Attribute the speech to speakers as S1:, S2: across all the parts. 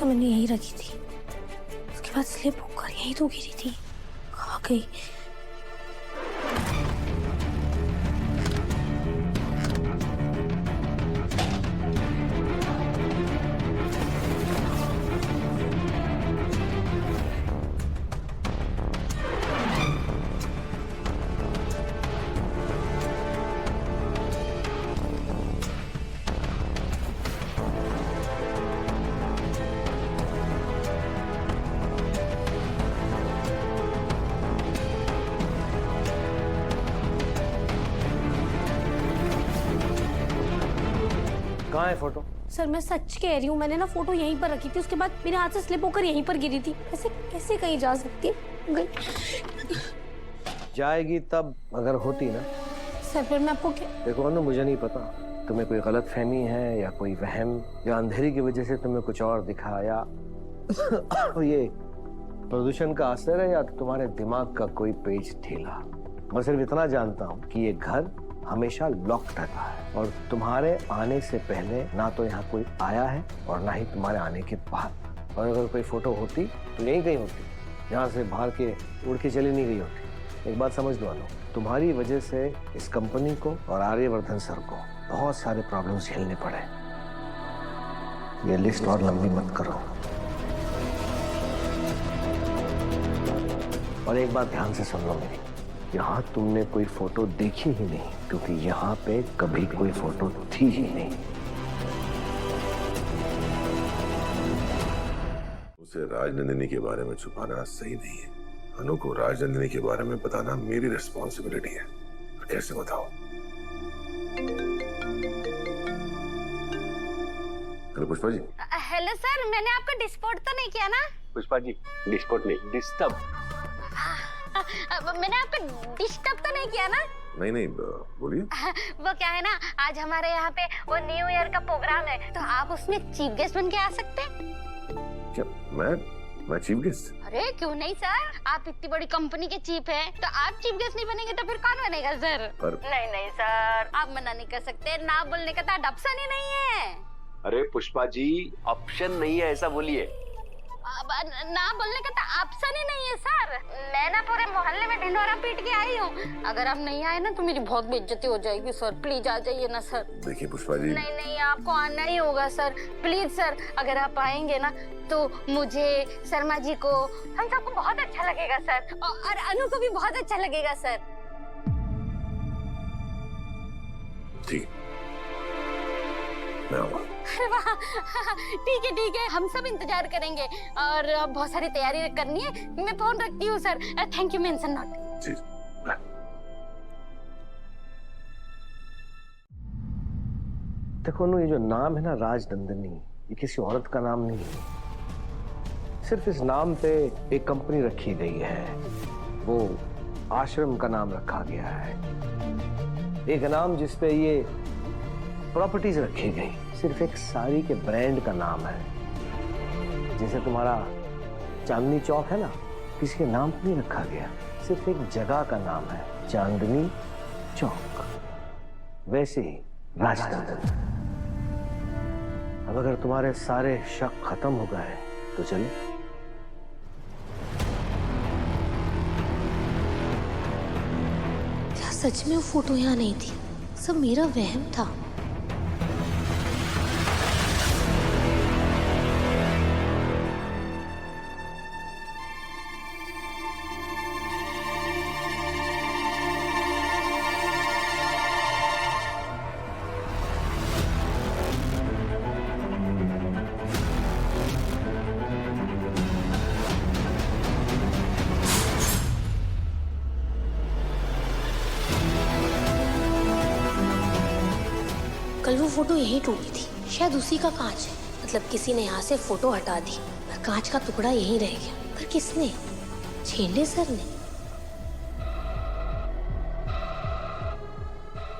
S1: मैंने यहीं रखी थी। उसके बाद स्लिप होकर यहीं तो गिरी थी। कहाँ गई?
S2: कहाँ है फोटो?
S1: सर मैं सच कह रही हूँ, मैंने ना फोटो यहीं पर रखी थी। उसके बाद मेरे हाथ से स्लिप होकर यहीं पर गिरी थी। ऐसे कैसे कहीं जा सकती है? गई
S2: जाएगी तब अगर होती ना।
S1: सर फिर मैं आपको क्या?
S2: देखो अनु, मुझे नहीं पता तुम्हें कोई गलत फहमी है या कोई वहम, या अंधेरी की वजह से तुम्हें कुछ और दिखा, या ये प्रदूषण का असर है, या तुम्हारे दिमाग का कोई पेज ढीला। मैं सिर्फ इतना जानता हूँ कि ये घर हमेशा लॉक्ड रहता है और तुम्हारे आने से पहले ना तो यहाँ कोई आया है और ना ही तुम्हारे आने के बाद। और अगर कोई फोटो होती तो यहीं कहीं होती, यहाँ से बाहर के उड़ के चली नहीं गई होती। एक बात समझ लो अनु, तुम्हारी वजह से इस कंपनी को और आर्यवर्धन सर को बहुत सारे प्रॉब्लम्स झेलने पड़े। ये लिस्ट और लंबी मत करो। और एक बात ध्यान से सुन लो मेरी, यहाँ तुमने कोई फोटो देखी ही नहीं, क्योंकि यहाँ पे कभी कोई फोटो थी ही नहीं।
S3: उसे राजनंदिनी के बारे में छुपाना सही नहीं है। अनु को राजनंदिनी के बारे में बताना मेरी रिस्पॉन्सिबिलिटी है। कैसे बताओ? Hello Pushpa ji.
S4: Hello sir, मैंने आपको डिस्पोर्ट तो नहीं किया ना?
S5: पुष्पा जी, डिस्पोर्ट नहीं, डिस्टर्ब।
S4: मैंने आपको डिस्टर्ब तो नहीं किया ना?
S3: नहीं बोलिए।
S4: वो क्या है ना, आज हमारे यहाँ पे वो न्यू ईयर का प्रोग्राम है, तो आप उसमें चीफ गेस्ट बन के आ सकते हैं।
S3: क्या मैं चीफ गेस्ट?
S4: अरे क्यों नहीं सर, आप इतनी बड़ी कंपनी के चीफ हैं, तो आप चीफ गेस्ट नहीं बनेंगे तो फिर कौन बनेगा सर? नहीं सर, आप मना नहीं कर सकते। ना बोलने का तो ऑप्शन ही नहीं है।
S5: अरे पुष्पा जी, ऑप्शन नहीं है ऐसा बोलिए।
S4: ना बोलने का तो ऑप्शन ही नहीं है सर। मैं ना पूरे मोहल्ले में ढिंढोरा पीट के आई हूँ। अगर आप नहीं आए ना तो मेरी बहुत बेइज्जती हो जाएगी सर। प्लीज आ जाइए ना सर।
S3: देखिए पुष्पा जी।
S4: नहीं आपको आना ही होगा सर। प्लीज सर, अगर आप आएंगे ना तो मुझे, शर्मा जी को, हम सबको बहुत अच्छा लगेगा सर, और अनु को भी बहुत अच्छा लगेगा सर।
S3: ठीक, मैं आऊंगा।
S4: ठीक है, हम सब इंतजार करेंगे और बहुत सारी तैयारी करनी है। मैं फोन रखती हूँ sir. Thank you mention not.
S3: जी
S2: देखो अनु, ये जो नाम है ना राजनंदिनी, ये किसी औरत का नाम नहीं है। सिर्फ इस नाम पे एक कंपनी रखी गई है, वो आश्रम का नाम रखा गया है। एक नाम जिसपे ये प्रॉपर्टीज रखी गई, सिर्फ एक साड़ी के ब्रांड का नाम है। जैसे तुम्हारा चांदनी चौक है ना, किसी के नाम पे नहीं रखा गया, सिर्फ एक जगह का नाम है, चांदनी चौक। वैसे ही राजनंदिनी। अब अगर तुम्हारे सारे शक खत्म हो गए तो चलिए।
S1: क्या सच में वो फोटो यहाँ नहीं थी? सब मेरा वहम था। कल वो फोटो यहीं टूटी थी, शायद उसी का कांच है। मतलब किसी ने यहाँ से फोटो हटा दी और कांच का टुकड़ा यहीं रह गया। पर किसने? छेंडे सर ने।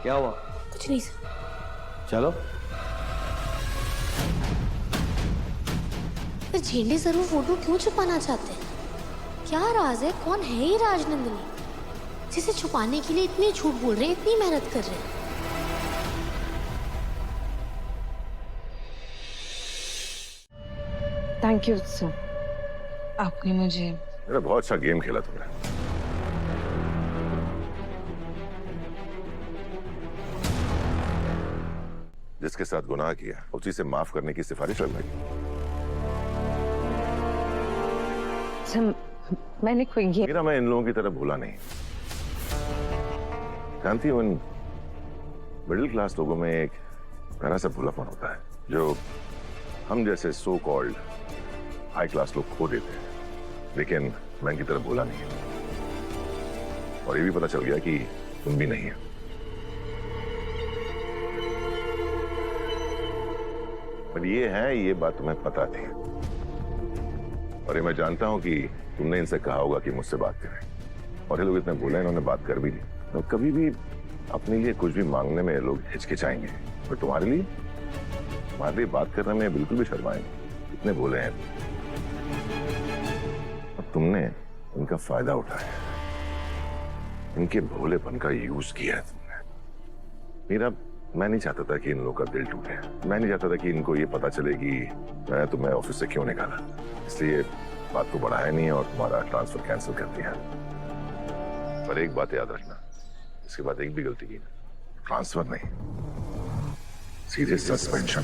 S2: क्या हुआ?
S1: कुछ नहीं सर।
S2: चलो।
S1: पर छेंडे सर वो फोटो क्यों छुपाना चाहते हैं? क्या राज है? कौन है ये राजनंदिनी जिसे छुपाने के लिए इतनी झूठ बोल रहे हैं, इतनी मेहनत कर रहे हैं?
S6: थैंक यू सर, आपने मुझे।
S3: मेरा बहुत अच्छा गेम खेला तुमने। जिसके साथ गुनाह किया उसी से माफ करने की सिफारिश कर लगी।
S6: सर मैंने कोई ये।
S3: मेरा मैं इन लोगों की तरह भूला नहीं। जानती हूँ, इन मिडिल क्लास लोगों में एक तरह से भूलापन होता है जो हम जैसे सो कॉल्ड हाई क्लास लोग खो देते हैं, लेकिन मैं इनकी तरह भूला नहीं। और ये भी पता चल गया कि तुम भी नहीं है। पर ये है, ये बात तुम्हें पता थी और ये मैं जानता हूं कि तुमने इनसे कहा होगा कि मुझसे बात करें, और ये लोग इतने बोले, इन्होंने बात कर भी ली। और कभी भी अपने लिए कुछ भी मांगने में लोग हिचकिचाएंगे, पर तुम्हारे लिए बात करने में बिल्कुल भी शर्माएंगे। इतने बोले हैं, अब तुमने इनका फायदा उठाया, इनके भोलेपन का यूज किया है तुमने। मेरा मैं नहीं चाहता था कि इन लोगों का दिल टूटे। मैं नहीं चाहता था कि इनको ये पता चले कि मैंने तुम्हें ऑफिस से क्यों निकाला, इसलिए बात को बढ़ाया नहीं और तुम्हारा ट्रांसफर कैंसिल कर दिया। पर एक बात याद रखना, इसके बाद एक भी गलती की, ट्रांसफर नहीं, सीधे सस्पेंशन।